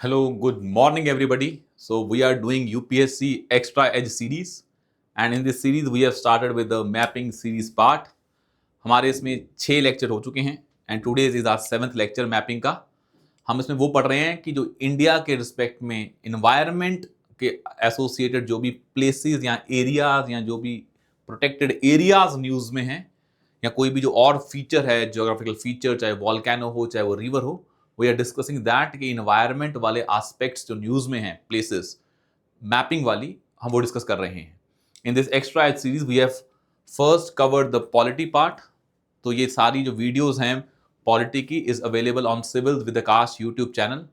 Hello, good morning, everybody. So, we are doing UPSC Extra Edge series, and in this series, we have started with the mapping series part. हमारे इसमें 6 lecture हो चुके हैं and today's is our 7th lecture mapping का। हम इसमें वो पढ़ रहे हैं कि जो इंडिया के रिस्पेक्ट में इन्वायरमेंट के एसोसिएटेड जो भी प्लेसेस या एरियाज या जो भी प्रोटेक्टेड एरियाज न्यूज़ में हैं या कोई भी जो और फीचर है, ज्योग्राफिकल फीचर, चाहे वॉल्केनो हो चाहे वो रिवर हो, वी आर डिस्कसिंग दैट कि इन्वायरमेंट वाले एस्पेक्ट्स जो न्यूज़ में हैं, प्लेसेस मैपिंग वाली, हम वो डिस्कस कर रहे हैं। In this extra edge series we have first covered the polity part. तो ये सारी जो वीडियोस हैं पॉलिटी की is available on civil with Akash YouTube channel.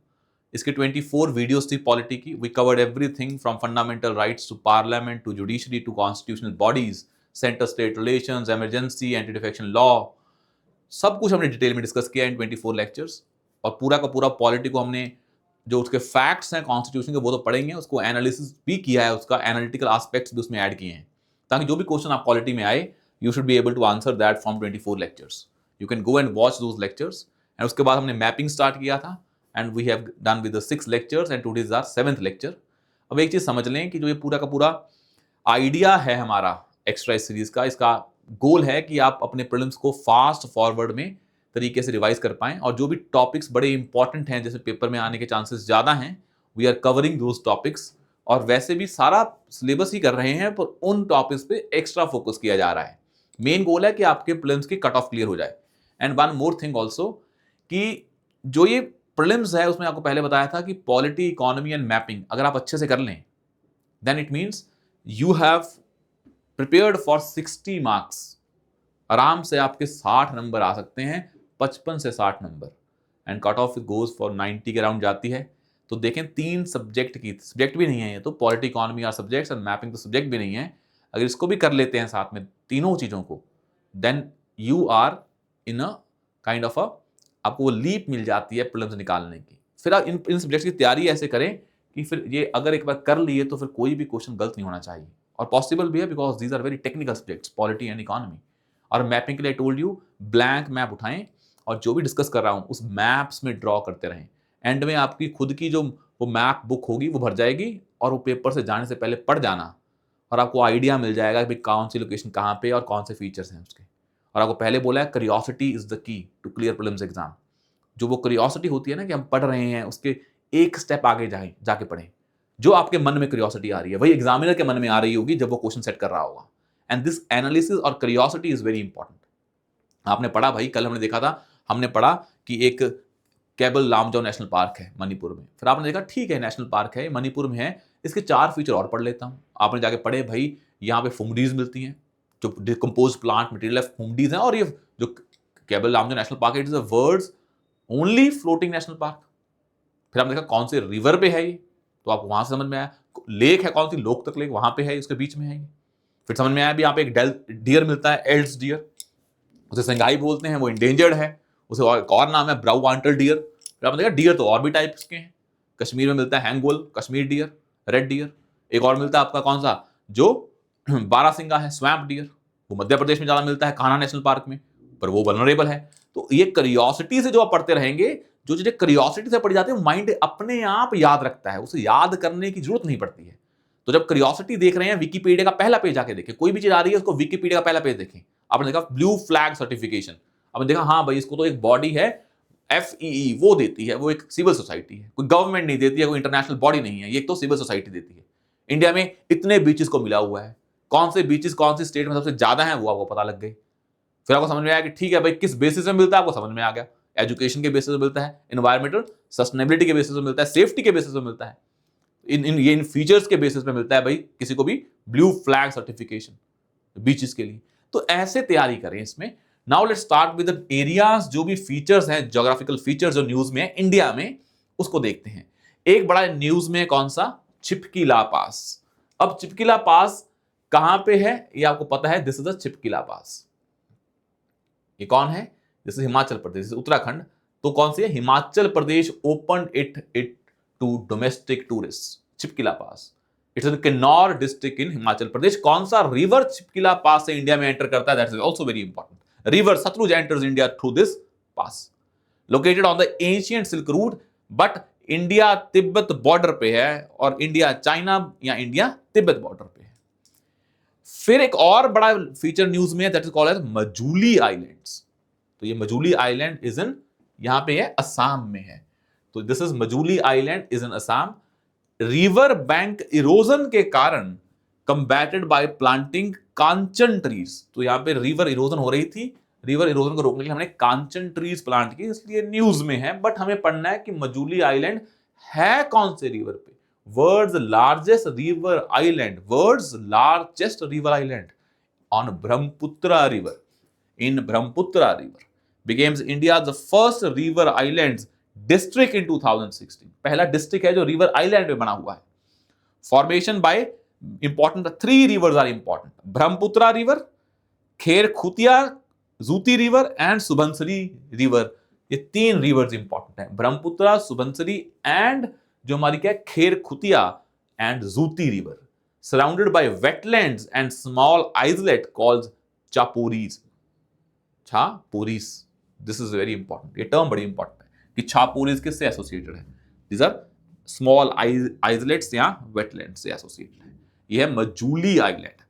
इसके 24 वीडियोस थी पॉलिटी की। We covered everything from fundamental rights to parliament to judiciary to constitutional bodies, centre state relations, emergency, anti defection law, सब कुछ हमने detail में discuss किया इन 24 lectures. और पूरा का पूरा पॉलिटी को हमने जो उसके फैक्ट्स हैं कॉन्स्टिट्यूशन के वो तो पढ़ेंगे, उसको एनालिसिस भी किया है, उसका एनालिटिकल एस्पेक्ट्स भी उसमें ऐड किए हैं ताकि जो भी क्वेश्चन आप पॉलिटी में आए you should be able to answer that from 24 lectures. You can go and watch those lectures. And उसके बाद हमने मैपिंग स्टार्ट किया था and we have done with the 6 lectures and today is our 7th lecture. अब एक चीज समझ लें कि जो ये पूरा का पूरा आइडिया है हमारा एक्स्ट्रा सीरीज का, इसका गोल है कि आप अपने प्रीलिम्स को फास्ट फॉरवर्ड में तरीके से रिवाइज कर पाएं और जो भी टॉपिक्स बड़े इंपॉर्टेंट हैं जैसे पेपर में आने के चांसेस ज़्यादा हैं, we are covering those topics. और वैसे भी सारा सिलेबस ही कर रहे हैं पर उन टॉपिक्स पे एक्स्ट्रा फोकस किया जा रहा है। मेन गोल है कि आपके प्रीलिम्स की कट ऑफ क्लियर हो जाए। And one more thing also कि जो ये प्रीलिम्स है उसमें आपको पहले बताया था कि पॉलिटी, इकोनॉमी एंड मैपिंग अगर आप अच्छे से कर लें then it means you have prepared for 60 marks. आराम से आपके 60 नंबर आ सकते हैं, 55 से 60 number, and cut off goes for 90 के अराउंड जाती है। तो देखें 3 सब्जेक्ट की, सब्जेक्ट भी नहीं है ये तो, polity, economy are subjects and mapping तो सब्जेक्ट भी नहीं है। अगर इसको भी कर लेते हैं साथ में तीनों चीज़ों को then you are in a kind of a, आपको वो लीप मिल जाती है प्रीलिम्स निकालने की। फिर आप इन सब्जेक्ट्स की तैयारी ऐसे करें कि फिर ये अगर एक बार कर लिए तो फिर कोई भी क्वेश्चन गलत नहीं होना चाहिए। और पॉसिबल भी है because these are very technical subjects, polity and economy. और मैपिंग के लिए टोल्ड यू ब्लैंक मैप उठाएं और जो भी डिस्कस कर रहा हूं उस मैप्स में ड्रॉ करते रहें। एंड में आपकी खुद की जो वो मैप बुक होगी वो भर जाएगी और वो पेपर से जाने से पहले पढ़ जाना और आपको आइडिया मिल जाएगा कि कौन सी लोकेशन कहाँ पे और कौन से फीचर्स हैं उसके। और आपको पहले बोला है curiosity is the key to clear prelims exam. जो वो क्यूरियोसिटी होती है ना कि हम पढ़ रहे हैं, उसके एक स्टेप आगे जाके पढ़ें। जो आपके मन में क्यूरियोसिटी आ रही है वही एग्जामिनर के मन में आ रही होगी जब वो क्वेश्चन सेट कर रहा होगा। एंड दिस एनालिसिस और क्यूरियोसिटी इज वेरी इंपॉर्टेंट। आपने पढ़ा भाई, कल हमने देखा था, हमने पढ़ा कि एक केबल लामजाओ नेशनल पार्क है मणिपुर में। फिर आपने देखा ठीक है नेशनल पार्क है, मणिपुर में है, इसके 4 फीचर और पढ़ लेता हूं। आपने जाके पढ़े भाई यहाँ पे फुमडीज मिलती हैं, जो डिकम्पोज प्लांट मटेरियल है फुमडीज हैं। और ये जो केबल लामजाओ नेशनल पार्क है it is a world's only floating national park. फिर आपने देखा कौन से रिवर पे है ये, तो आपको वहां से समझ में आया। लेक है कौन सी, लोकतक लेक, वहां पे है, उसके बीच में है ये। फिर समझ में आया भी यहाँ पे एक डियर मिलता है, एल्ड्स डियर, उसे संगाई बोलते हैं, वो इंडेंजर्ड है। उसे एक और नाम है ब्राउ वांटल डियर। फिर आपने देखा डियर तो और भी टाइप्स के हैं। कश्मीर में मिलता है हैंगोल कश्मीर डियर, रेड डियर। एक और मिलता है आपका कौन सा, जो बारासिंगा है, स्वैम्प डियर, वो मध्य प्रदेश में ज्यादा मिलता है कान्हा नेशनल पार्क में, पर वो वल्नरेबल है। तो ये क्यूरियोसिटी से जो आप पढ़ते रहेंगे, जो चीजें क्यूरियोसिटी से पढ़ी जाती है माइंड अपने आप याद रखता है, उसे याद करने की जरूरत नहीं पड़ती है। तो जब क्यूरियोसिटी देख रहे हैं विकीपीडिया का पहला पेज आके देखें, कोई भी चीज आ रही है उसको विकीपीडिया का पहला पेज देखें। आपने देखा ब्लू फ्लैग सर्टिफिकेशन, आपने देखा हाँ भाई इसको तो एक बॉडी है FEE वो देती है, वो एक सिविल सोसाइटी है, कोई गवर्नमेंट नहीं देती है, कोई इंटरनेशनल बॉडी नहीं है, ये तो सिविल सोसाइटी देती है। इंडिया में इतने बीचेस को मिला हुआ है, कौन से बीचेस कौन सी स्टेट में सबसे ज्यादा है वो आपको पता लग गई। फिर आपको समझ में आया कि ठीक है भाई किस बेसिस में मिलता है, आपको समझ में आ गया। एजुकेशन के बेसिस में मिलता है, एनवायरमेंटल सस्टेनेबिलिटी के बेसिस में मिलता है, सेफ्टी के बेसिस में मिलता है, इन फीचर्स के बेसिस पे मिलता है भाई किसी को भी ब्लू फ्लैग सर्टिफिकेशन बीचेस के लिए। तो ऐसे तैयारी करें इसमें। Now let's start with the areas, जो भी फीचर्स हैं, ज्योग्राफिकल फीचर्स जो न्यूज में है इंडिया में, उसको देखते हैं। एक बड़ा न्यूज में कौन सा, छिपकिला पास। अब छिपकिला पास कहां पे है ये आपको पता है, this is the Shipki La pass. ये कौन है, दिस इज हिमाचल प्रदेश, उत्तराखंड। तो कौन सी है, Himachal Pradesh open it to domestic tourist, Shipki La pass. It's in Kinnaur district in Himachal Pradesh. कौन सा रिवर छिपकिला पास से इंडिया में एंटर करता है, that is also very important. River Sutlej enters India through this pass, located on the ancient silk route, but India Tibet border पे है और India China या इंडिया तिब्बत बॉर्डर पे है। फिर एक और बड़ा फीचर न्यूज में है, that is called as Majuli islands. तो ये मजूली आइलैंड इज इन, यहां पे है असम में है। तो this is Majuli island is in Assam. River bank erosion के कारण कंबैटेड बाय प्लांटिंग कांचन ट्रीज। तो यहां पे रिवर इरोजन हो रही थी, रिवर इरोजन को रोकने के लिए हमने कांचन ट्रीज प्लांट की, इसलिए न्यूज में है। बट हमें पढ़ना है कि मजूली आइलैंड है कौन से रिवर पे। World's largest river island, world's largest river island on Brahmaputra river, in Brahmaputra river becomes India's first river islands district in 2016। पहला डिस्ट्रिक्ट है जो रिवर आइलैंड में बना हुआ है। Formation by important, 3 rivers are important, Brahmaputra river, Kherkatia Suti river and Subansiri river. ये 3 reverse important है, Brahmaputra, Subansiri and जो हमारी क्या है Kherkatia and Suti river, surrounded by wetlands and small islet called chaporis. Chaporis, this is very important, ये टर्म बड़ी इंपॉर्टेंट है कि छापोरीज किससे एसोसिएटेड है। दीज आर स्मॉल आइसलेट्स या वेटलैंड से एसोसिएटेड है। ये है मजूली आइलैंड।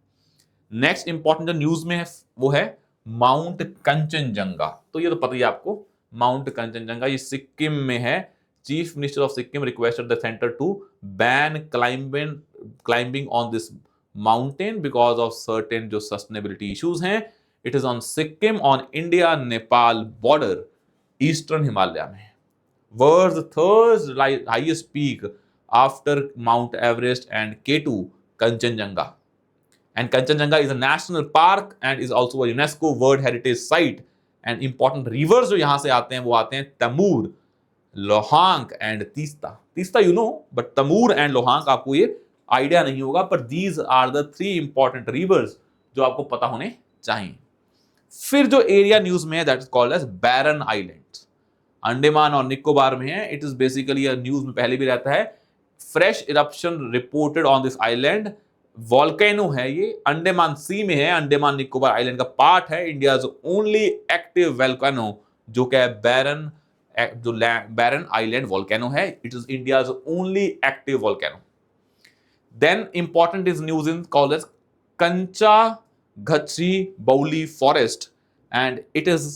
नेक्स्ट इंपॉर्टेंट जो न्यूज में है वो है माउंट कंचनजंगा। तो ये तो पता ही आपको, माउंट कंचनजंगा ये सिक्किम में है। Chief minister of Sikkim requested the centre to ban climbing on this mountain because of certain जो सस्टेनेबिलिटी इश्यूज हैं। It is on Sikkim on India Nepal border, eastern Himalaya में। World's third highest peak after Mount Everest and K2, Kanchenjunga। And Kanchenjunga is a national park and is also a UNESCO World Heritage Site। And important rivers जो यहां से आते हैं वो आते हैं Tamur, Lohank and Teesta. Teesta you know, but Tamur and Lohank आपको ये आइडिया नहीं होगा, पर these are the 3 important rivers जो आपको पता होने चाहिए। फिर जो एरिया न्यूज में है that is called as Barren islands, Andaman और निकोबार में है। इट इज बेसिकली न्यूज में पहले भी रहता है। Fresh eruption reported on this island, volcano है ये, अंडमान सी में है, अंडमान निकोबार आइलैंड का पार्ट है। इंडिया ओनली एक्टिव वॉल्केनो जो क्या है बैरन, जो बैरन आइलैंड वॉल्केनो है। It is India only active volcano. Then important is news in called as Kancha Gachibowli forest and it is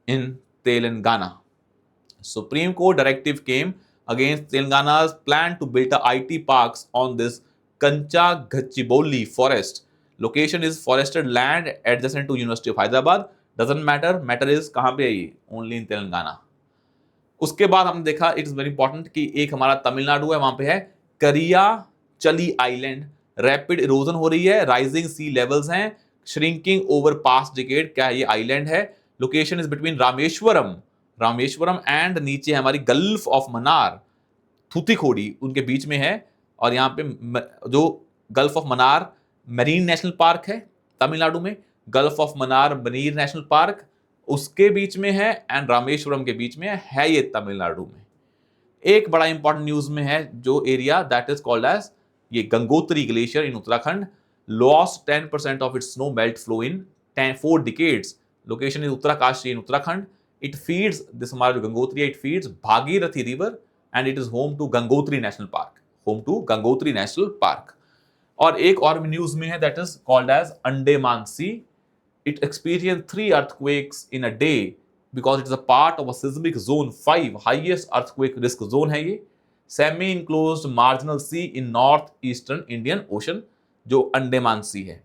in Telangana। Supreme Court directive came against Telangana's plan to build a IT parks on this Kancha Gachibowli forest। Location is forested land adjacent to University of Hyderabad। Doesn't matter, matter is कहाँ पे है ये, only in Telangana। उसके बाद हमने देखा it is very important कि एक हमारा तमिलनाडु है, वहां पे है करिया चली आइलैंड। रैपिड इरोजन हो रही है, राइजिंग सी लेवल्स हैं, श्रिंकिंग ओवर पास्ट डिकेड। क्या ये आइलैंड है? Location is between Rameswaram and नीचे हमारी गल्फ ऑफ मन्नार, थूथीकोडी उनके बीच में है। और यहाँ पे जो gulf of Mannar marine national park है तमिलनाडु में, gulf of Mannar marine national park उसके बीच में है एंड रामेश्वरम के बीच में है ये तमिलनाडु में। एक बड़ा इंपॉर्टेंट न्यूज में है जो area that is called as ये Gangotri glacier in Uttarakhand, lost 10% of its snow melt flow in 4 decades. Location is Uttarkashi in Uttarakhand. It feeds this हमारा जो गंगोत्री है, it feeds Bhagirathi river and it is home to Gangotri national park, और एक और news में है that is called as Andaman sea. It experience 3 earthquakes in a day because it is a part of a seismic zone 5, highest earthquake risk zone है ये। Semi enclosed marginal सी इन north eastern Indian ocean जो अंडमान सी है,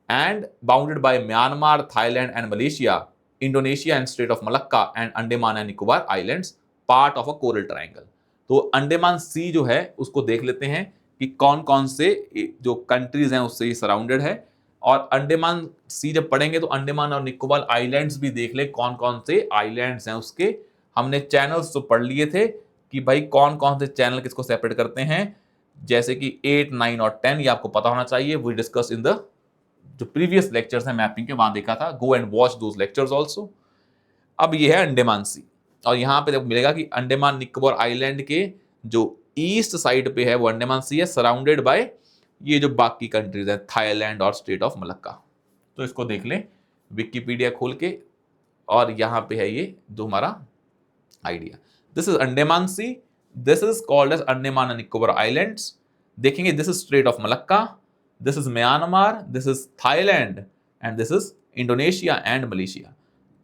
and bounded by Myanmar, Thailand and Malaysia, Indonesia and state of Malacca and Andaman and Nicobar islands, part of a coral triangle. तो अंडमान सी जो है उसको देख लेते हैं कि कौन कौन से जो कंट्रीज हैं उससे ये सराउंडेड है। और अंडमान सी जब पढ़ेंगे तो अंडमान और निकोबार आइलैंड्स भी देख ले कौन कौन से आइलैंड्स हैं उसके। हमने चैनल्स तो पढ़ लिए थे कि भाई कौन कौन से चैनल किसको सेपरेट करते हैं, जैसे कि 8, 9 और 10, ये आपको पता होना चाहिए। वी डिस्कस इन द जो प्रीवियस लेक्चर्स हैं मैपिंग के, वहां देखा था। गो and watch those lectures also. अब ये है अंडमान सी, और यहाँ पे जब मिलेगा कि अंडमान निकोबार आइलैंड के जो ईस्ट साइड पे है वो अंडमान सी है, सराउंडेड बाय ये जो बाकी कंट्रीज हैं थाईलैंड और स्टेट ऑफ मलक्का। तो इसको देख लें विकिपीडिया खोल के, और यहाँ पे है ये जो हमारा idea. This is Andaman sea this is called as Andaman and Nicobar islands. देखेंगे this is strait of Malacca, this is Myanmar, this is Thailand and this is Indonesia and Malaysia.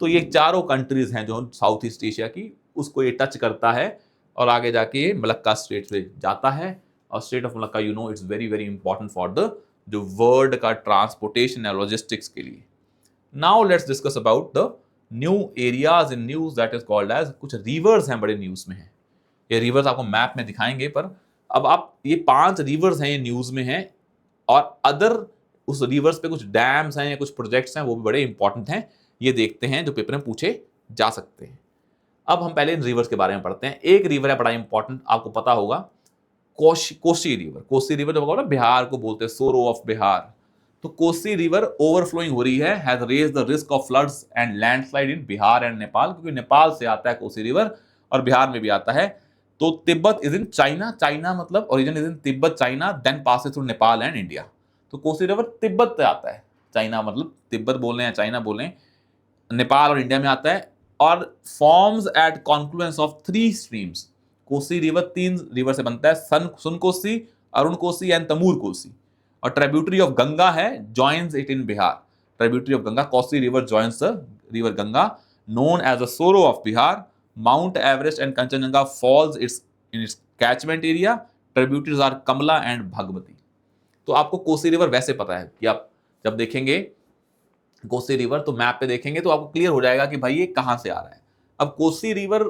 तो ये चारों कंट्रीज हैं जो साउथ ईस्ट एशिया की, उसको ये touch करता है और आगे जाके ये मलक्का स्ट्रेट से जाता है। और strait of Malacca you know it's very very important for the जो वर्ल्ड का ट्रांसपोर्टेशन या लॉजिस्टिक्स के लिए। Now let's discuss about the new areas in news that is called as, कुछ रिवर्स हैं बड़े न्यूज में हैं। ये रिवर्स आपको मैप में दिखाएंगे, पर अब आप ये 5 रिवर्स हैं ये न्यूज में हैं, और अदर उस रिवर्स पे कुछ डैम्स हैं या कुछ प्रोजेक्ट्स हैं वो भी बड़े इंपॉर्टेंट हैं, ये देखते हैं जो पेपर में पूछे जा सकते हैं। अब हम पहले इन रिवर्स के बारे में पढ़ते हैं। एक रिवर है बड़ा इंपॉर्टेंट, आपको पता होगा, कोसी रिवर। कोसी रिवर जो होगा ना, बिहार को बोलते हैं सोरो ऑफ बिहार। तो कोसी रिवर ओवरफ्लोइंग हो रही है, has raise the risk of floods and landslide in Bihar and Nepal, क्योंकि नेपाल से आता है कोसी रिवर और बिहार में भी आता है। तो Tibet is in China, China मतलब origin is in Tibet China, then passes through Nepal and India. तो कोसी रिवर तिब्बत से आता है, चाइना मतलब तिब्बत बोल रहे हैं चाइना बोल रहे हैं, नेपाल और इंडिया में आता है, और forms at confluence of 3 streams. Kosi river 3 river से बनता है, सुन कोसी, अरुण कोसी एंड तमूर कोसी। और ट्रिब्यूटरी ऑफ गंगा है, joins it in Bihar. Tributary of Ganga, Kosi river joins the river Ganga, known as the sorrow of Bihar. Mount Everest and Kanchenjunga falls in its catchment area. Tributaries are Kamala and Bhagwati. तो आपको Kosi river वैसे पता है कि आप जब देखेंगे कोसी रिवर तो मैप पे देखेंगे तो आपको क्लियर हो जाएगा कि भाई ये कहां से आ रहा है। अब कोसी रिवर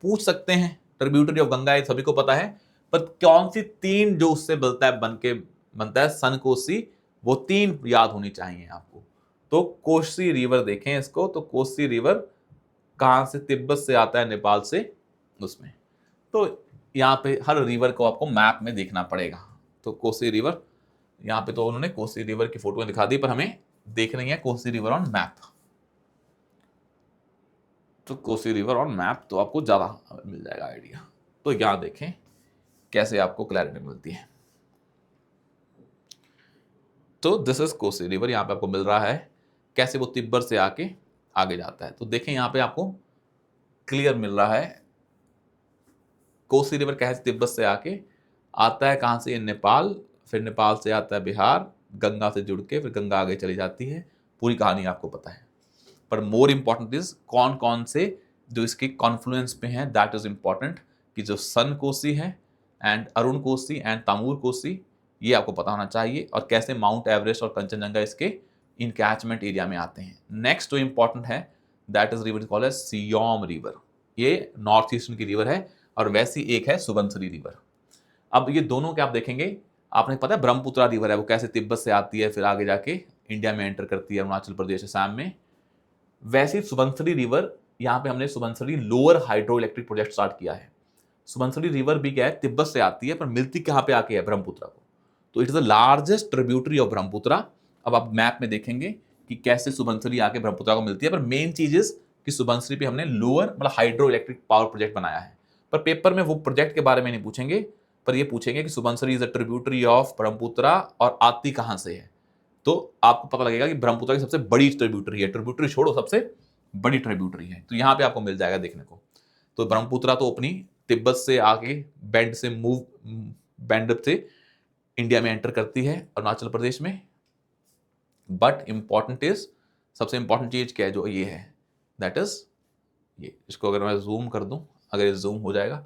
पूछ सकते हैं, ट्रिब्यूटरी ऑफ गंगा है सभी को पता है, पर कौन सी 3 जो उससे बनता है सन कोसी, वो 3 याद होनी चाहिए आपको। तो कोसी रिवर देखें इसको, तो कोसी रिवर कहां से, तिब्बत से आता है, नेपाल से, उसमें। तो यहाँ पे हर रिवर को आपको मैप में देखना पड़ेगा। तो कोसी रिवर, यहाँ पे तो उन्होंने कोसी रिवर की फोटो दिखा दी, पर हमें देख रही है कोसी रिवर ऑन मैप। तो कोसी रिवर ऑन मैप तो आपको ज्यादा मिल जाएगा आइडिया। तो यहां देखें कैसे आपको क्लैरिटी मिलती है। तो दिस इज कोसी रिवर, यहां पे आपको मिल रहा है कैसे वो तिब्बत से आके आगे जाता है। तो देखें यहां पे आपको क्लियर मिल रहा है कोसी रिवर कैसे तिब्बत से आके आता है, कहां से, नेपाल, फिर नेपाल से आता है बिहार, गंगा से जुड़ के फिर गंगा आगे चली जाती है। पूरी कहानी आपको पता है, पर मोर इंपॉर्टेंट इज कौन कौन से जो इसके कॉन्फ्लुएंस पे हैं, दैट इज इंपॉर्टेंट, कि जो सन कोसी है एंड अरुण कोसी एंड तामूर कोसी, ये आपको पता होना चाहिए, और कैसे माउंट एवरेस्ट और कंचनजंगा इसके इन कैचमेंट एरिया में आते हैं। नेक्स्ट जो इंपॉर्टेंट है that is river called as Siyom river, ये नॉर्थ ईस्टर्न की रिवर है, और वैसी एक है सुबनसिरी रिवर। अब ये दोनों के आप देखेंगे, आपने पता है ब्रह्मपुत्रा रिवर है वो कैसे तिब्बत से आती है, फिर आगे जाके इंडिया में एंटर करती है, अरुणाचल प्रदेश असम में। वैसे सुबनसिरी रिवर, यहाँ पे हमने Subansiri lower hydro electric project start किया है। सुबनसिरी रिवर भी क्या है, तिब्बत से आती है, पर मिलती कहाँ पे आके है, ब्रह्मपुत्रा को। तो it is the largest tributary of Brahmaputra. अब आप मैप में देखेंगे कि कैसे सुबनसिरी आके ब्रह्मपुत्रा को मिलती है, पर मेन चीज इज कि सुबनसिरी पे हमने लोअर मतलब हाइड्रो इलेक्ट्रिक पावर प्रोजेक्ट बनाया है। पर पेपर में वो प्रोजेक्ट के बारे में नहीं पूछेंगे, पर ये पूछेंगे कि Subansiri is a tributary of Brahmaputra और आती कहां से है। तो आपको पता लगेगा कि ब्रह्मपुत्रा की सबसे बड़ी ट्रिब्यूटरी है, ट्रिब्यूटरी छोड़ो सबसे बड़ी ट्रिब्यूटरी है, तो यहां पे आपको मिल जाएगा देखने को। तो ब्रह्मपुत्रा तो अपनी तिब्बत से आगे बैंड से इंडिया में एंटर करती है अरुणाचल प्रदेश में। बट इंपॉर्टेंट इज, सबसे इंपॉर्टेंट चीज क्या है, जो ये है दैट इज ये, इसको अगर मैं जूम कर दूं, अगर ये जूम हो जाएगा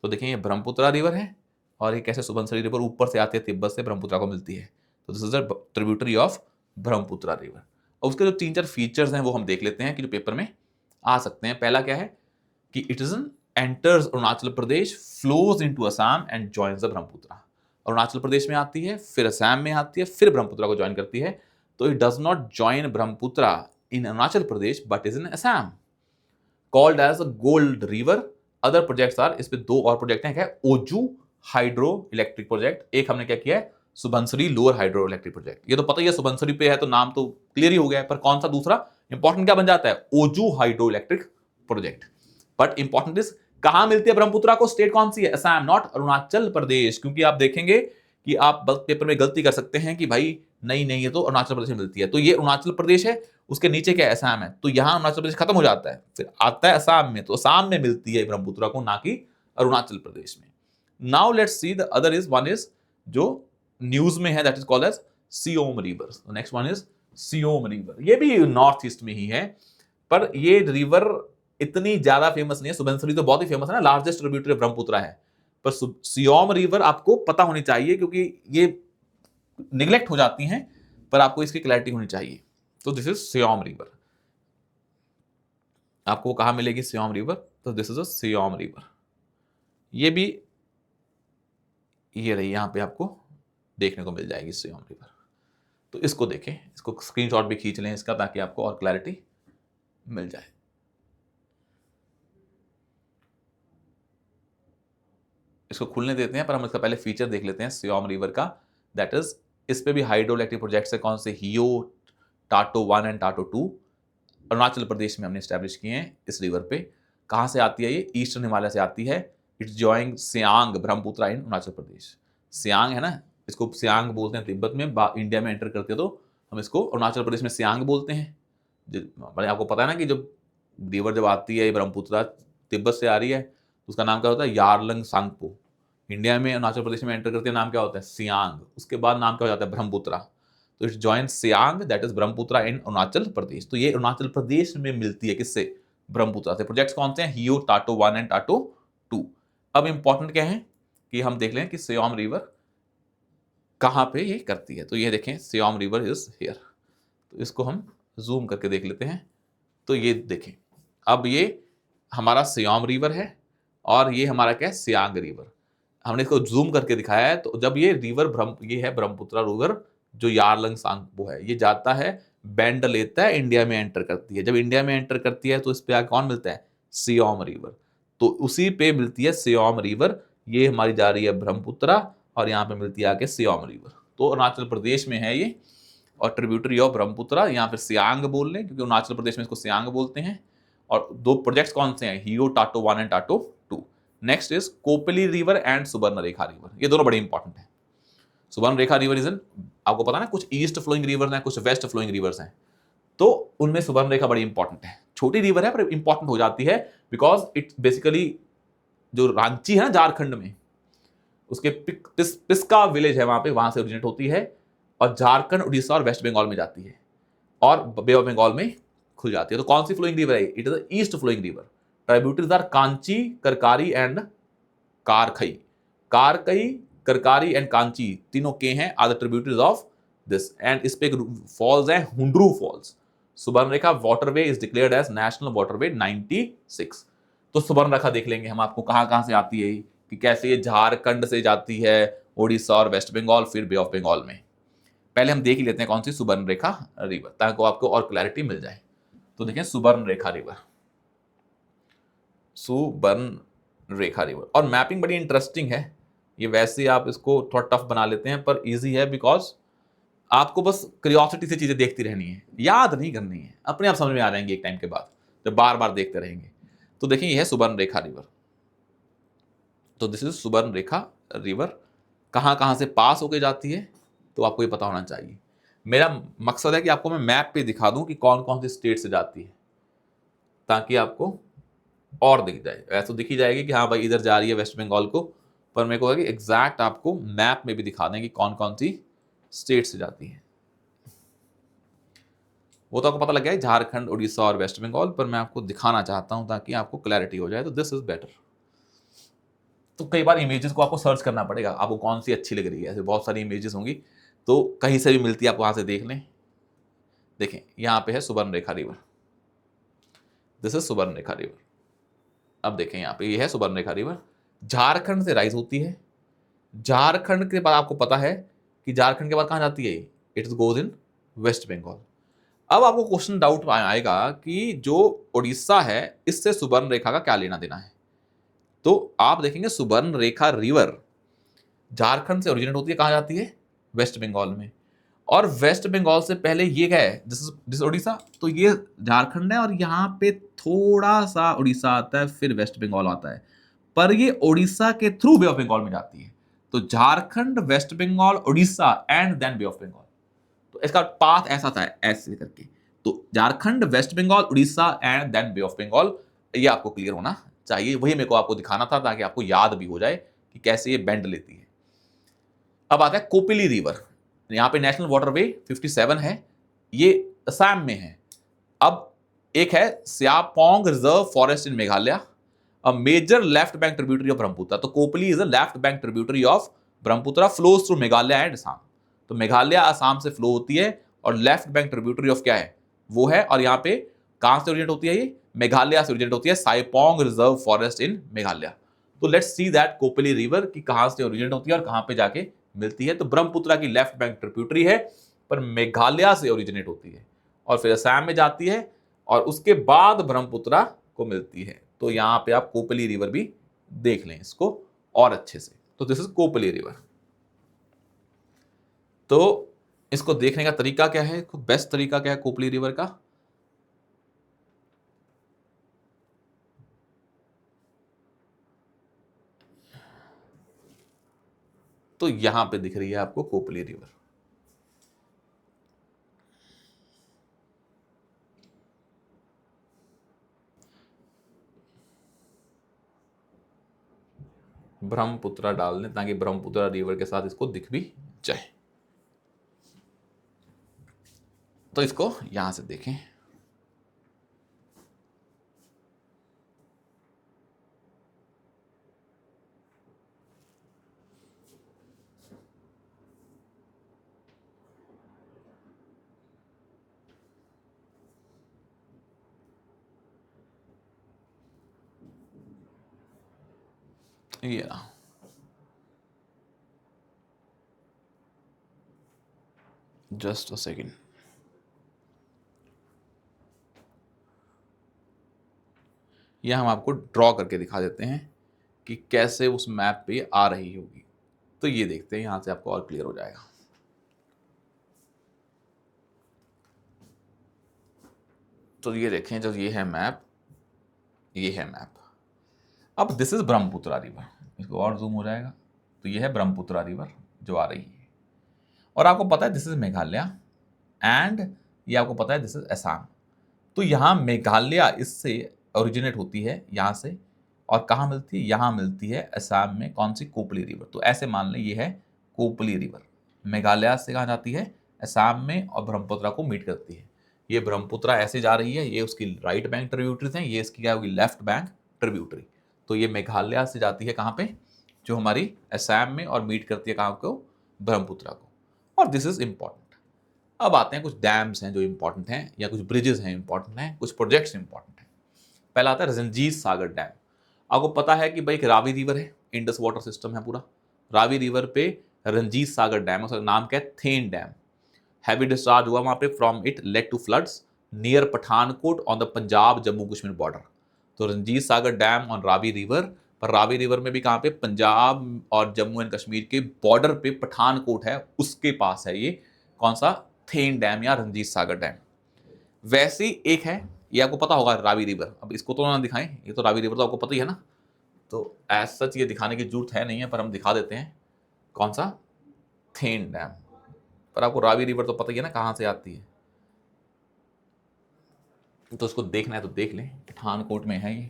तो देखें ये ब्रह्मपुत्रा रिवर है, और ये कैसे सुबनसिरी रिवर ऊपर से आती है तिब्बत से ब्रह्मपुत्रा को मिलती है। तो this is the tributary of Brahmaputra river. और उसके जो 3-4 फीचर्स हैं वो हम देख लेते हैं कि जो पेपर में आ सकते हैं। पहला क्या है कि it is enters Arunachal Pradesh, flows into Assam and joins the Brahmaputra. Arunachal Pradesh में आती है, फिर असम में आती है, फिर ब्रह्मपुत्रा को ज्वाइन करती है। तो it does not join Brahmaputra in Arunachal Pradesh but is in Assam, called as a gold river. Other projects are, इस पे 2 और प्रोजेक्ट हैं, क्या है, ओजू हाइड्रो इलेक्ट्रिक प्रोजेक्ट, एक हमने क्या किया है Subansiri lower hydro electric project. ये तो पता ही है सुबनसिरी पे है तो नाम तो क्लियर ही हो गया है, पर कौन सा दूसरा इंपॉर्टेंट क्या बन जाता है, Oju hydro electric project. But important is कहां मिलती है ब्रह्मपुत्रा को, स्टेट कौन सी है, असम, नॉट अरुणाचल प्रदेश। क्योंकि आप देखेंगे कि आप पेपर में गलती कर सकते हैं कि भाई नहीं ये तो अरुणाचल प्रदेश में मिलती है, तो ये अरुणाचल प्रदेश है, उसके नीचे क्या है, असम है, तो यहां अरुणाचल प्रदेश खत्म हो जाता है, फिर आता है असम में, तो असम में मिलती है ब्रह्मपुत्रा को, ना कि अरुणाचल प्रदेश में। Now let's see the other is, one is जो न्यूज में है, that is called as Siyom river. Next one is Siyom river, ये भी नॉर्थ ईस्ट में ही है, पर ये रिवर इतनी ज्यादा फेमस नहीं है। सुबनसिरी तो बहुत ही फेमस है ना, लार्जेस्ट ट्रिब्यूटरी ब्रह्मपुत्र है, पर सियोम रिवर आपको पता होनी चाहिए क्योंकि ये निगलेक्ट हो जाती हैं, पर आपको इसकी क्लैरिटी होनी चाहिए। तो दिस इज सियोम रिवर। आपको कहां मिलेगी सियोम रिवर? तो this is a Siyom river. ये भी ये रही, यहां पे आपको देखने को मिल जाएगी सियोम रिवर। तो इसको देखें, इसको स्क्रीनशॉट भी खींच लें इसका, ताकि आपको और क्लैरिटी मिल जाए। इसको खुलने देते हैं, पर हम इसका पहले फीचर देख लेते हैं सियोम रिवर का। दैट इज, इस पे भी हाइड्रो इलेक्ट्रिक प्रोजेक्ट्स है। कौन से? हियो, टाटो 1 एंड टाटो 2 अरुणाचल प्रदेश में हमने स्टैब्लिश किए हैं इस रिवर पे। कहाँ से आती है ये? ईस्टर्न हिमालय से आती है। इट्स जॉइंग सियांग ब्रह्मपुत्र इन अरुणाचल प्रदेश। सियांग है ना, इसको सियांग बोलते हैं तिब्बत में। इंडिया में एंटर करते हैं तो हम इसको अरुणाचल प्रदेश में सियांग बोलते हैं। आपको पता है ना कि जब रिवर जब आती है ब्रह्मपुत्र तिब्बत से आ रही है, तो उसका नाम क्या होता है? यारलंग सांगपो। इंडिया में अरुणाचल प्रदेश में एंटर करते हैं, नाम क्या होता है? सियांग। उसके बाद नाम क्या हो जाता है? ब्रह्मपुत्र। तो it's join Siang, that is Brahmaputra in Arunachal Pradesh. तो ये अरुणाचल प्रदेश में मिलती है, किससे? ब्रह्मपुत्र से। प्रोजेक्ट्स कौन से हैं? हियो, टाटो 1 एंड टाटो 2। अब इंपॉर्टेंट क्या है कि हम देख लें कि सियोम रिवर कहां पे ये करती है। तो ये देखें, सियोम रिवर इज हियर। तो इसको हम जूम करके देख लेते हैं। तो ये देखें, अब ये हमारा सियोम रिवर है और ये हमारा क्या है? सियांग रिवर। हमने इसको जूम करके दिखाया है। तो जब ये रिवर ये है ब्रह्मपुत्र रिवर, जो यारलंग सांगपो है, ये जाता है, बेंड लेता है, इंडिया में एंटर करती है। जब इंडिया में एंटर करती है तो इस पे आगे कौन मिलता है? सियोम रिवर। तो उसी पे मिलती है सियोम रिवर। ये हमारी जा रही है ब्रह्मपुत्र और यहाँ पे मिलती है आगे सियोम रिवर। तो अरुणाचल प्रदेश में है ये, और ट्रिब्यूटरी ऑफ ब्रह्मपुत्र। यहाँ पे सियांग बोल लें क्योंकि अरुणाचल प्रदेश में इसको सियांग बोलते हैं। और दो प्रोजेक्ट्स कौन से हैं? Heo, Tato 1 and Tato 2। Next is Kopili river and Subarnarekha river. ये दोनों बड़े इंपॉर्टेंट हैं। सुबर्णरेखा रिवर इज इन, आपको पता ना, कुछ ईस्ट फ्लोइंग रिवर्स हैं, कुछ वेस्ट फ्लोइंग रिवर्स हैं। तो उनमें सुबर्णरेखा बड़ी इंपॉर्टेंट है। छोटी रिवर है पर इंपॉर्टेंट हो जाती है, बिकॉज इट्स बेसिकली, जो रांची है ना झारखंड में, उसके पिस्का विलेज है वहां पे, वहां से ओरिजिनेट होती है और झारखंड, उड़ीसा और वेस्ट बंगाल में जाती है और बे ऑफ बंगाल में खुल जाती है। तो कौन सी फ्लोइंग रिवर है? It is east flowing river. Tributaries are Kanchi, Karkari and Karkhai. Karkai, Karkari and Kanchi तीनों के हैं, are the tributaries of this. And इस पे फॉल्स है Hundru falls. Subarnarekha waterway is declared as national waterway 96। तो सुबर्णरेखा देख लेंगे हम, आपको कहां कहां से आती है, कि कैसे ये झारखंड से जाती है, उड़ीसा और वेस्ट बंगाल, फिर बे ऑफ बंगाल में। पहले हम देख ही लेते हैं कौन सी? सुबर्णरेखा रिवर, ताकि आपको और क्लैरिटी मिल जाए। तो देखें, सुबर्णरेखा रिवर, सुबर्णरेखा रिवर। और मैपिंग बड़ी इंटरेस्टिंग है। ये वैसे आप इसको थोड़ा टफ बना लेते हैं, पर इजी है, बिकॉज आपको बस क्यूरियोसिटी से चीजें देखती रहनी है, याद नहीं करनी है, अपने आप समझ में आ जाएंगे एक टाइम के बाद, जब बार बार देखते रहेंगे। तो देखिए, यह है सुबर्णरेखा रिवर। तो दिस इज सुबर्णरेखा रिवर। कहां कहां से पास होके जाती है, तो आपको ये पता होना चाहिए। मेरा मकसद है कि आपको मैं मैप पे दिखा दूं कि कौन कौन सी स्टेट से जाती है, ताकि आपको और दिख जाए। ऐसा दिख ही जाएगी कि हाँ भाई इधर जा रही है वेस्ट बंगाल को, पर मेरे को है कि एग्जैक्ट आपको मैप में भी दिखा दें कि कौन कौन सी स्टेट से जाती है। वो तो आपको पता लग गया है, झारखंड, उड़ीसा और वेस्ट बंगाल, पर मैं आपको दिखाना चाहता हूं ताकि आपको क्लैरिटी हो जाए। तो दिस इज बेटर। तो कई बार इमेजेस को आपको सर्च करना पड़ेगा, आपको कौन सी अच्छी लग रही है। ऐसे बहुत सारी इमेजेस होंगी, तो कहीं से भी मिलती है, आप वहां से देख लें। देखें, यहां पे है Subarnarekha river. This is Subarnarekha river. अब देखें, यहां पे ये है सुबर्णरेखा रिवर। झारखंड से राइज होती है। झारखंड के बाद आपको पता है कि झारखंड के बाद कहां जाती है? It goes in West Bengal. अब आपको क्वेश्चन डाउट आएगा कि जो उड़ीसा है, इससे सुबर्णरेखा का क्या लेना देना है। तो आप देखेंगे, सुबर्णरेखा रिवर झारखंड से ओरिजिनेट होती है, कहां जाती है? वेस्ट बंगाल में। और वेस्ट बंगाल से पहले ये क्या है? दिस उड़ीसा। तो ये झारखंड है और यहाँ पे थोड़ा सा उड़ीसा आता है, फिर वेस्ट बंगाल आता है, पर ये उड़ीसा के थ्रू बे ऑफ बंगाल में जाती है। तो Jharkhand, West Bengal, Orissa and then Bay of Bengal. तो इसका पाथ ऐसा था, ऐसे करके। तो Jharkhand, West Bengal, Orissa and then Bay of Bengal. ये आपको क्लियर होना चाहिए। वही मेरे को आपको दिखाना था, ताकि आपको याद भी हो जाए कि कैसे ये बेंड लेती है। अब आता है कोपिली रिवर, यहाँ पे नेशनल वाटरवे 57 है, ये असम में है। अब एक है Syapong reserve forest in Meghalaya, a major left bank tributary of Brahmaputra. तो Kopili is a left bank tributary of Brahmaputra, flows through Meghalaya and Assam. तो मेघालय असम से फ्लो होती है और लेफ्ट बैंक ट्रिब्यूटरी ऑफ क्या है वो है, और यहाँ पे कहां से ओरिजिनेट होती है, ये मेघालय से ओरिजिनेट होती है, साइपोंग रिजर्व फॉरेस्ट इन मेघालय। तो let's see that Kopili river की कहां से ओरिजिनेट होती है और कहां पे जाके मिलती है। तो ब्रह्मपुत्र की लेफ्ट बैंक ट्रिब्यूटरी है, पर मेघालय से ओरिजिनेट होती है और फिर असम में जाती है और उसके बाद ब्रह्मपुत्र को मिलती है। तो यहां पे आप कोपली रिवर भी देख लें इसको और अच्छे से। तो दिस इज कोपली रिवर। तो इसको देखने का तरीका क्या है, बेस्ट तरीका क्या है कोपली रिवर का? तो यहां पे दिख रही है आपको कोपली रिवर। ब्रह्मपुत्र डाल दें ताकि ब्रह्मपुत्र रिवर के साथ इसको दिख भी जाए। तो इसको यहां से देखें, ये ना, जस्ट अ सेकेंड। यह हम आपको ड्रॉ करके दिखा देते हैं कि कैसे उस मैप पे आ रही होगी। तो ये देखते हैं, यहां से आपको और क्लियर हो जाएगा। तो ये देखें, जो ये है मैप, ये है मैप। अब दिस इज ब्रह्मपुत्र रिवर, इसको और जूम हो जाएगा। तो ये है ब्रह्मपुत्र रिवर जो आ रही है, और आपको पता है दिस इज मेघालय एंड ये आपको पता है दिस इज असम। तो यहाँ मेघालय इससे ओरिजिनेट होती है यहाँ से, और कहाँ मिलती है, यहाँ मिलती है असम में। कौन सी? कोपली रिवर। तो ऐसे मान लें ये है कोपली रिवर, मेघालय से कहाँ जाती है, असम में, और ब्रह्मपुत्र को मीट करती है। ये ब्रह्मपुत्र ऐसे जा रही है, ये उसकी राइट बैंक ट्रिब्यूटरीज हैं, ये इसकी क्या होगी, लेफ्ट बैंक ट्रिब्यूटरी। तो ये मेघालय से जाती है कहाँ पे, जो हमारी असम में, और मीट करती है कहाँ को, ब्रह्मपुत्र को। और दिस इज इंपॉर्टेंट। अब आते हैं कुछ डैम्स हैं जो इंपॉर्टेंट हैं, या कुछ ब्रिजेस हैं इंपॉर्टेंट हैं, कुछ प्रोजेक्ट्स इंपॉर्टेंट हैं। पहला आता है रंजीत सागर डैम। आपको पता है कि भाई एक रावी रिवर है, इंडस वाटर सिस्टम है पूरा, रावी रिवर पे रंजीत सागर डैम, उसका नाम क्या है, थेन डैम। हैवी डिस्चार्ज हुआ वहां पे, from it led to floods near Pathankot on the Punjab Jammu Kashmir border. तो Ranjit Sagar dam on Ravi river, पर रावी रिवर में भी कहाँ पे, पंजाब और जम्मू एंड कश्मीर के बॉर्डर पे पठानकोट है, उसके पास है ये कौन सा, थेन डैम या रंजीत सागर डैम। वैसे ही एक है, ये आपको पता होगा, रावी रिवर। अब इसको तो ना दिखाएं, ये तो रावी रिवर तो आपको पता ही है ना, तो एज सच ये दिखाने की जरूरत है नहीं है, पर हम दिखा देते हैं। कौन सा, थेन डैम। पर आपको रावी रिवर तो पता ही है ना कहाँ से आती है, तो उसको देखना है तो देख लें, पठानकोट में है ये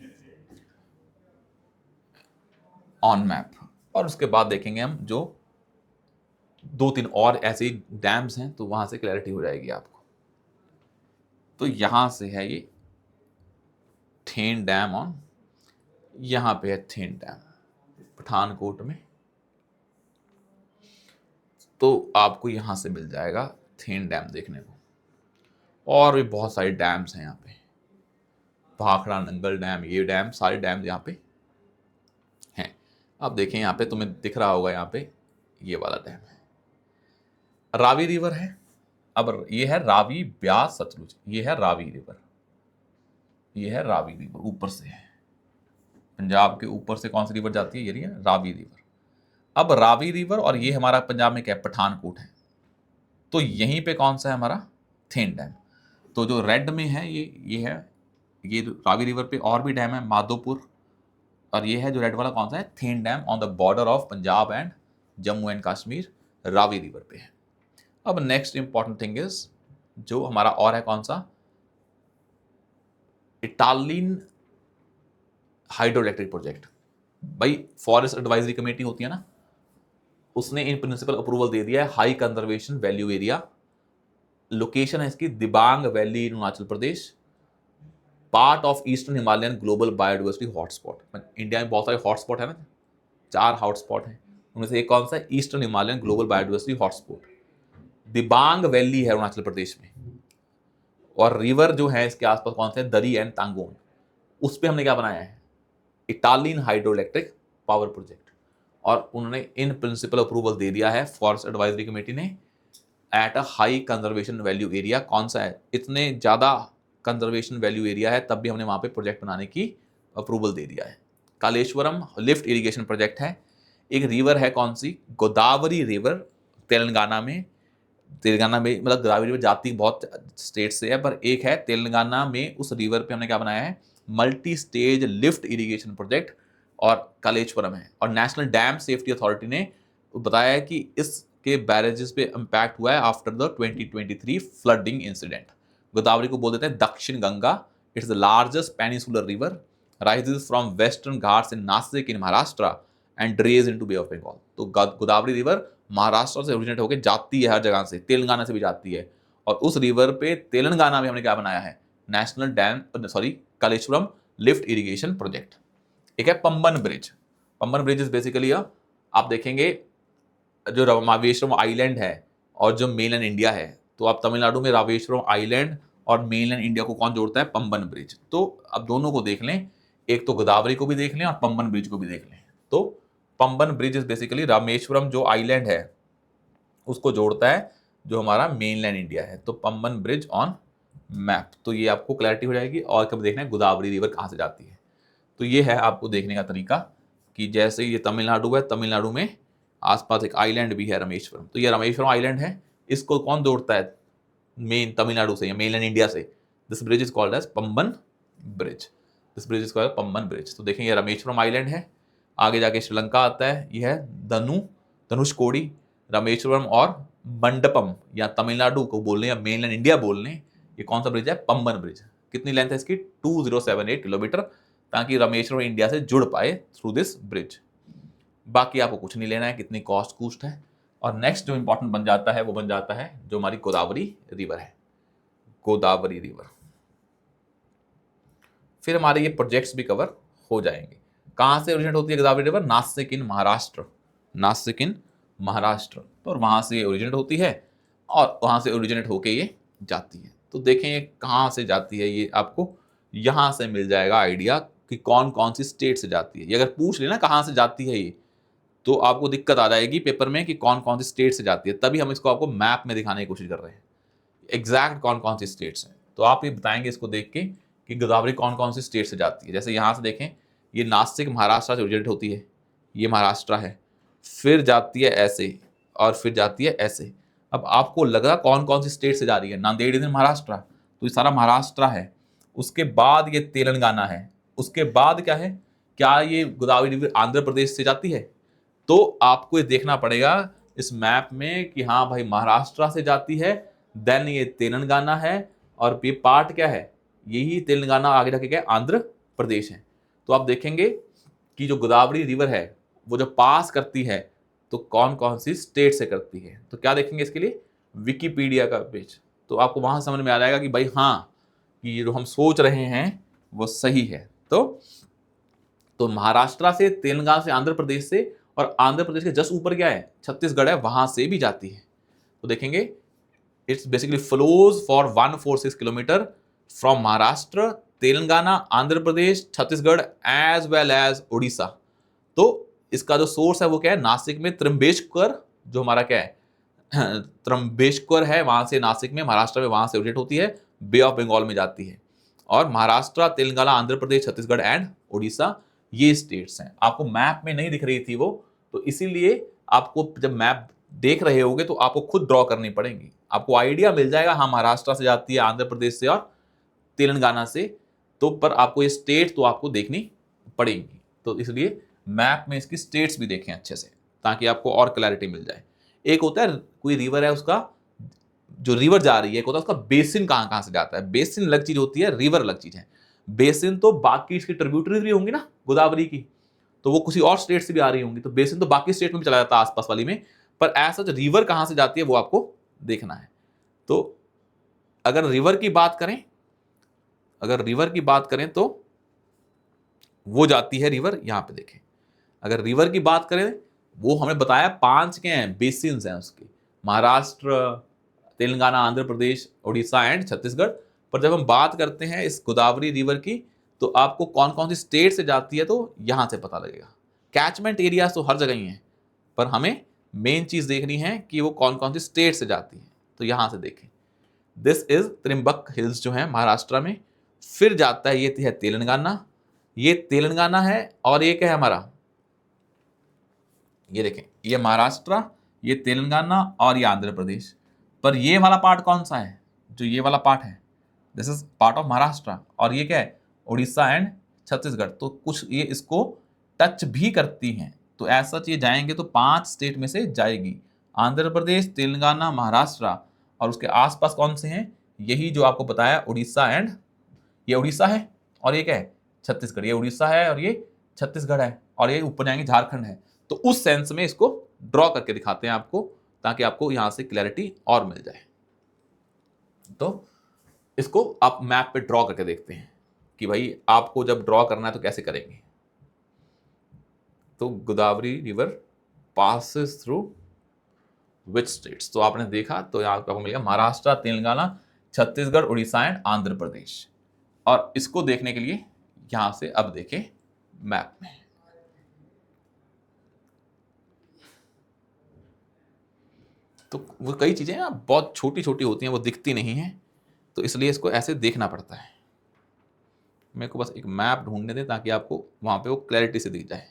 ऑन मैप। और उसके बाद देखेंगे हम जो 2-3 और ऐसे डैम्स हैं, तो वहां से क्लैरिटी हो जाएगी आपको। तो यहां से है ये थेन डैम ऑन, यहां पे है थेन डैम पठानकोट में। तो आपको यहां से मिल जाएगा थेन डैम देखने को। और भी बहुत सारे डैम्स हैं यहाँ पे, भाखड़ा नंगल डैम, ये डैम, सारे डैम यहाँ पे हैं। अब देखें यहाँ पे तुम्हें दिख रहा होगा, यहाँ पे ये वाला डैम है, रावी रिवर है। अब ये है रावी ब्यास सतलुज, ये है रावी रिवर, ये है रावी रिवर, ऊपर से है, पंजाब के ऊपर से कौन सी रिवर जाती है, ये रही है रावी रिवर। अब रावी रिवर, और ये हमारा पंजाब में क्या है, पठानकोट है। तो यहीं पे कौन सा है हमारा, थेन डैम। तो जो रेड में है ये है, ये रावी रिवर पे और भी डैम है, माधोपुर, और ये है जो रेड वाला कौन सा है, then dam on the border of Punjab and Jammu and Kashmir, Ravi river पे है। अब नेक्स्ट इंपॉर्टेंट थिंग इज, जो हमारा और है कौन सा, इटालियन हाइड्रो इलेक्ट्रिक प्रोजेक्ट। भाई फॉरेस्ट एडवाइजरी कमेटी होती है ना, उसने इन प्रिंसिपल अप्रूवल दे दिया है high conservation value area. Location है इसकी Dibang valley in Arunachal Pradesh, part of eastern Himalayan global biodiversity hotspot. India में बहुत सारे हॉटस्पॉट है ना, 4 हॉटस्पॉट हैं, उनमें से एक कौन सा है, eastern Himalayan global biodiversity hotspot. Dibang valley है अरुणाचल प्रदेश में, और रिवर जो है इसके आसपास कौन से हैं, दरी एंड तांगोन। उस पर हमने क्या बनाया है, Italian hydro electric power project. और उन्होंने इन प्रिंसिपल अप्रूवल दे दिया है फॉरेस्ट एडवाइजरी कमेटी ने at a high conservation value area. कौन सा है, इतने ज़्यादा कंजर्वेशन वैल्यू एरिया है तब भी हमने वहाँ पे प्रोजेक्ट बनाने की अप्रूवल दे दिया है। कालेश्वरम लिफ्ट इरिगेशन प्रोजेक्ट है। एक रिवर है कौन सी, गोदावरी रिवर, तेलंगाना में। तेलंगाना में मतलब गोदावरी रिवर जाती बहुत स्टेट से है, पर एक है तेलंगाना में, उस रिवर पे हमने क्या बनाया है, multi stage lift irrigation project, और कालेश्वरम है। और नेशनल डैम सेफ्टी अथॉरिटी ने बताया है कि इसके बैरेजेस पे इम्पैक्ट हुआ है after the 2023 flooding incident. Godavari को बोल देते हैं Dakshin Ganga. It's the largest peninsular river, rises from Western Ghats in Nashik in Maharashtra and drains into Bay of Bengal. तो गोदावरी रिवर महाराष्ट्र से ओरिजिनेट होकर जाती है हर जगह से, तेलंगाना से भी जाती है। और उस रिवर पे तेलंगाना में हमने क्या बनाया है, national dam Kaleshwaram lift irrigation project. एक है Pamban bridge. Pamban bridge is basically आप देखेंगे जो रामेश्वरम आइलैंड है और जो मेनलैंड इंडिया है, तो आप तमिलनाडु में रामेश्वरम आइलैंड और मेनलैंड इंडिया को कौन जोड़ता है, पंबन ब्रिज। तो अब दोनों को देख लें, एक तो गोदावरी को भी देख लें और पंबन ब्रिज को भी देख लें। तो Pamban bridge is basically Rameswaram जो आइलैंड है उसको जोड़ता है जो हमारा मेनलैंड इंडिया है। तो पंबन ब्रिज ऑन मैप, तो ये आपको क्लैरिटी हो जाएगी। और कब देखना है गोदावरी रिवर कहाँ से जाती है, तो ये है आपको देखने का तरीका कि जैसे ये तमिलनाडु है, तमिलनाडु में आसपास एक आइलैंड भी है रामेश्वरम, तो ये रामेश्वरम आइलैंड है, इसको कौन जोड़ता है मेन तमिलनाडु से या मेनलैंड इंडिया से, this bridge is called as Pamban bridge. This bridge is called Pamban bridge. तो देखें ये रामेश्वरम आइलैंड है, आगे जाके श्रीलंका आता है, ये है धनुषकोडी, रामेश्वरम और मंडपम, या तमिलनाडु को बोलने या मेनलैंड इंडिया बोलने, ये कौन सा ब्रिज है, पंबन ब्रिज। कितनी लेंथ है इसकी, 2078 किलोमीटर, ताकि रामेश्वरम इंडिया से जुड़ पाए थ्रू दिस ब्रिज। बाकी आपको कुछ नहीं लेना है कितनी कॉस्ट है। और नेक्स्ट जो इंपॉर्टेंट बन जाता है वो बन जाता है जो हमारी गोदावरी रिवर है, गोदावरी रिवर। फिर हमारे ये प्रोजेक्ट्स भी कवर हो जाएंगे। कहाँ से ओरिजिनेट होती है Godavari river, Nashik in Maharashtra, Nashik in Maharashtra, और वहाँ से ओरिजिनेट होती है और वहाँ से ओरिजिनेट होके ये जाती है। तो देखें ये कहाँ से जाती है, ये आपको यहाँ से मिल जाएगा आइडिया कि कौन कौन सी स्टेट से जाती है। ये अगर पूछ लेना कहाँ से जाती है ये, तो आपको दिक्कत आ जाएगी पेपर में कि कौन कौन सी स्टेट से जाती है। तभी हम इसको आपको मैप में दिखाने की कोशिश कर रहे हैं एग्जैक्ट कौन कौन सी स्टेट्स हैं। तो आप ये बताएंगे इसको देख के कि गोदावरी कौन कौन सी स्टेट से जाती है। जैसे यहाँ से देखें, ये नासिक महाराष्ट्र से ओरिजिनेट होती है, ये महाराष्ट्र है, फिर जाती है ऐसे और फिर जाती है ऐसे। अब आपको लग रहा कौन कौन सी स्टेट से जा रही है, नांदेड़ इन महाराष्ट्र, तो ये सारा महाराष्ट्र है। उसके बाद ये तेलंगाना है, उसके बाद क्या है, क्या ये गोदावरी रिवर आंध्र प्रदेश से जाती है। तो आपको ये देखना पड़ेगा इस मैप में कि हाँ भाई महाराष्ट्र से जाती है, देन ये तेलंगाना है, और ये पार्ट क्या है, यही तेलंगाना आगे जाके क्या है, आंध्र प्रदेश है। तो आप देखेंगे कि जो गोदावरी रिवर है वो जो पास करती है तो कौन कौन सी स्टेट से करती है। तो क्या देखेंगे इसके लिए, विकिपीडिया का पेज, तो आपको वहां समझ में आ जाएगा कि भाई हाँ, कि जो हम सोच रहे हैं वो सही है। तो महाराष्ट्र से, तेलंगाना से, आंध्र प्रदेश से, और आंध्र प्रदेश के जस्ट ऊपर क्या है, छत्तीसगढ़ है, वहां से भी जाती है। तो देखेंगे it's basically flows for 146 kilometre from Maharashtra, Telangana, Andhra Pradesh, Chhattisgarh as well as Orissa. तो इसका जो सोर्स है वो क्या है, नासिक में त्र्यंबेश्वर, जो हमारा क्या है त्र्यंबेश्वर है, वहां से नासिक में महाराष्ट्र में, वहां से ओरिजिनेट होती है, बे ऑफ बंगाल में जाती है। और महाराष्ट्र, तेलंगाना, आंध्र प्रदेश, छत्तीसगढ़ एंड उड़ीसा ये स्टेट्स हैं। आपको मैप में नहीं दिख रही थी वो, तो इसीलिए आपको जब मैप देख रहे होगे तो आपको खुद ड्रॉ करनी पड़ेगी। आपको आइडिया मिल जाएगा हाँ महाराष्ट्र से जाती है, आंध्र प्रदेश से और तेलंगाना से, तो पर आपको ये स्टेट तो आपको देखनी पड़ेगी। तो इसलिए मैप में इसकी स्टेट्स भी देखें अच्छे से, ताकि आपको और क्लैरिटी मिल जाए। एक होता है कोई रिवर है, उसका जो रिवर जा रही है, एक होता है उसका बेसिन कहाँ कहाँ से जाता है। बेसिन अलग चीज होती है, रिवर अलग चीज है। बेसिन तो बाकी इसकी ट्रिब्यूटरीज भी होंगी ना गोदावरी की, तो वो किसी और स्टेट से भी आ रही होंगी, तो बेसिन तो बाकी स्टेट में भी चला जाता है आसपास वाली में, पर ऐसा जो रिवर कहाँ से जाती है वो आपको देखना है। तो अगर रिवर की बात करें, तो वो जाती है रिवर यहां पे देखें। अगर रिवर की बात करें, वो हमें बताया 5 के हैं, बेसिन्स हैं उसके, महाराष्ट्र, तेलंगाना, आंध्र प्रदेश, उड़ीसा एंड छत्तीसगढ़। पर जब हम बात करते हैं इस गोदावरी रिवर की, तो आपको कौन कौन सी स्टेट से जाती है तो यहां से पता लगेगा। कैचमेंट एरिया तो हर जगह ही है, पर हमें मेन चीज देखनी है कि वो कौन कौन सी स्टेट से जाती है। तो यहां से देखें, दिस इज त्रिम्बक हिल्स जो है महाराष्ट्र में, फिर जाता है ये है तेलंगाना, ये तेलंगाना है, और ये क्या है हमारा, ये देखें, ये महाराष्ट्र, ये तेलंगाना और ये आंध्र प्रदेश। पर ये वाला पार्ट कौन सा है, जो ये वाला पार्ट है, this is part of Maharashtra, और ये क्या है, उड़ीसा एंड छत्तीसगढ़। तो कुछ ये इसको टच भी करती हैं, तो ऐसा ये जाएंगे तो 5 स्टेट में से जाएगी, आंध्र प्रदेश, तेलंगाना, महाराष्ट्र, और उसके आसपास कौन से हैं, यही जो आपको बताया, उड़ीसा एंड, ये उड़ीसा है और ये क्या है, छत्तीसगढ़। ये उड़ीसा है और ये छत्तीसगढ़ है, और ये ऊपर जाएंगे झारखंड है। तो उस सेंस में इसको ड्रॉ करके दिखाते हैं आपको, ताकि आपको यहां से क्लैरिटी और मिल जाए। तो इसको आप मैप पे ड्रॉ करके देखते हैं कि भाई आपको जब ड्रॉ करना है तो कैसे करेंगे। तो Godavari river passes through which states, तो आपने देखा, तो यहां आपको मिलेगा महाराष्ट्र, तेलंगाना, छत्तीसगढ़, उड़ीसा एंड आंध्र प्रदेश। और इसको देखने के लिए यहां से अब देखें मैप में, तो वो कई चीजें ना बहुत छोटी छोटी होती हैं, वो दिखती नहीं हैं, तो इसलिए इसको ऐसे देखना पड़ता है। मेरे को बस एक मैप ढूंढने दें ताकि आपको वहां पे वो क्लैरिटी से दिख जाए।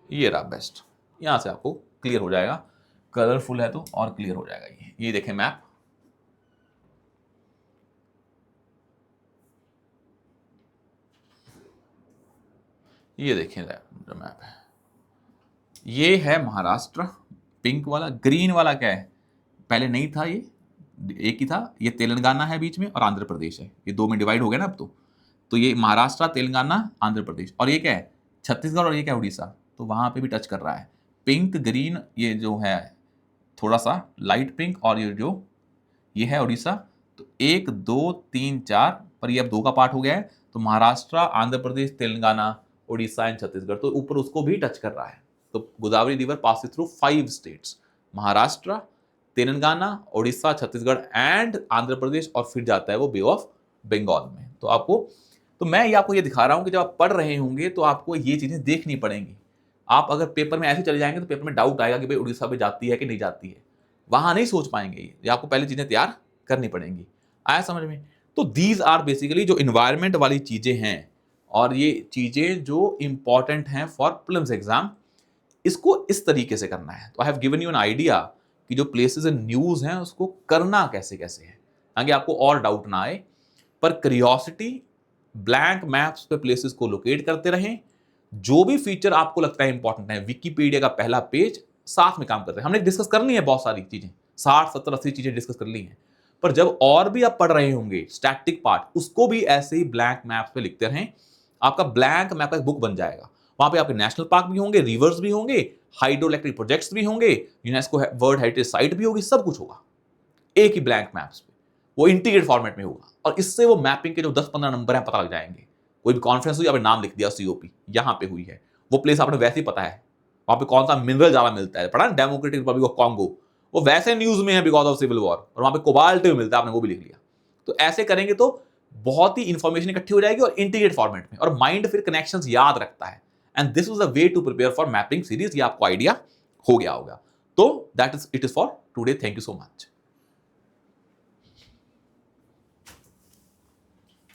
ये रहा बेस्ट, यहां से आपको क्लियर हो जाएगा, कलरफुल है तो और क्लियर हो जाएगा। ये देखें मैप, ये देखें जो मैप है, ये है महाराष्ट्र, पिंक वाला। ग्रीन वाला क्या है, पहले नहीं था, ये एक ही था, ये तेलंगाना है बीच में और आंध्र प्रदेश है, ये 2 में डिवाइड हो गया ना अब। तो ये महाराष्ट्र, तेलंगाना, आंध्र प्रदेश, और ये क्या है, छत्तीसगढ़, और ये क्या है, उड़ीसा। तो वहां पे भी टच कर रहा है, पिंक ग्रीन, ये जो है थोड़ा सा लाइट पिंक, और ये है उड़ीसा। तो 1 2 3 4, पर ये अब 2 का पार्ट हो गया है। तो महाराष्ट्र, आंध्र प्रदेश, तेलंगाना, उड़ीसा एंड छत्तीसगढ़, तो ऊपर उसको भी टच कर रहा है। तो Godavari river passes through 5 states, Maharashtra, Telangana, Orissa, Chhattisgarh and Andhra Pradesh, और फिर जाता है वो बे ऑफ बंगाल में। तो मैं ये आपको ये दिखा रहा हूं कि जब आप पढ़ रहे होंगे तो आपको ये चीजें देखनी पड़ेंगी। आप अगर पेपर में ऐसे चले जाएंगे तो पेपर में डाउट आएगा कि भाई उड़ीसा पे जाती है कि नहीं जाती है, वहां नहीं सोच पाएंगे। ये आपको पहले चीजें तैयार करनी पड़ेंगी। आया समझ में? तो दीज आर बेसिकली जो इन्वायरमेंट वाली चीजें हैं, और ये चीजें जो इंपॉर्टेंट हैं फॉर प्रीलिम्स एग्जाम, इसको इस तरीके से करना है। तो I have given you an idea कि जो प्लेसेस इन न्यूज हैं उसको करना कैसे कैसे है, ताकि आपको और डाउट ना आए। पर क्यूरियोसिटी, ब्लैंक मैप्स पे प्लेसेस को लोकेट करते रहें। जो भी फीचर आपको लगता है इंपॉर्टेंट है, विकिपीडिया का पहला पेज साथ में काम कर रहे हैं। हमने डिस्कस कर ली है बहुत सारी चीजें, 60 70 80 चीजें डिस्कस कर ली हैं। पर जब और भी आप पढ़ रहे होंगे स्टैटिक पार्ट, उसको भी ऐसे ही ब्लैंक मैप्स पे लिखते रहें। आपका ब्लैंक मैप का एक बुक बन जाएगा। वहां पे आपके नेशनल पार्क भी होंगे, रिवर्स भी होंगे, हाइड्रोइलेक्ट्रिक प्रोजेक्ट्स भी होंगे, यूनेस्को वर्ल्ड हेरिटेज साइट भी होगी, सब कुछ होगा एक ही ब्लैंक मैप्स पे। वो इंटीग्रेटेड फॉर्मेट में होगा, और इससे वो मैपिंग के जो 10-15 नंबर हैं पता लग जाएंगे। कोई भी कॉन्फ्रेंस हुई, आपने नाम लिख दिया, सीओपी यहां पे हुई है, वो प्लेस आपने वैसे ही पता है, वहां पे कौन सा मिनरल ज्यादा मिलता है, पढ़ा ना, डेमोक्रेटिक रिपब्लिक ऑफ कॉन्गो, वो वैसे न्यूज में है बिकॉज ऑफ सिविल वॉर, और वहां पे कोबाल्ट भी मिलता है, आपने वो भी लिख लिया। तो ऐसे करेंगे तो बहुत ही इंफॉर्मेशन इकट्ठी हो जाएगी और इंटीग्रेटेड फॉर्मेट में, और माइंड फिर कनेक्शंस याद रखता है। And this was the way to prepare for mapping series. ये आपको आइडिया हो गया होगा। तो that is it is for today. Thank you so much.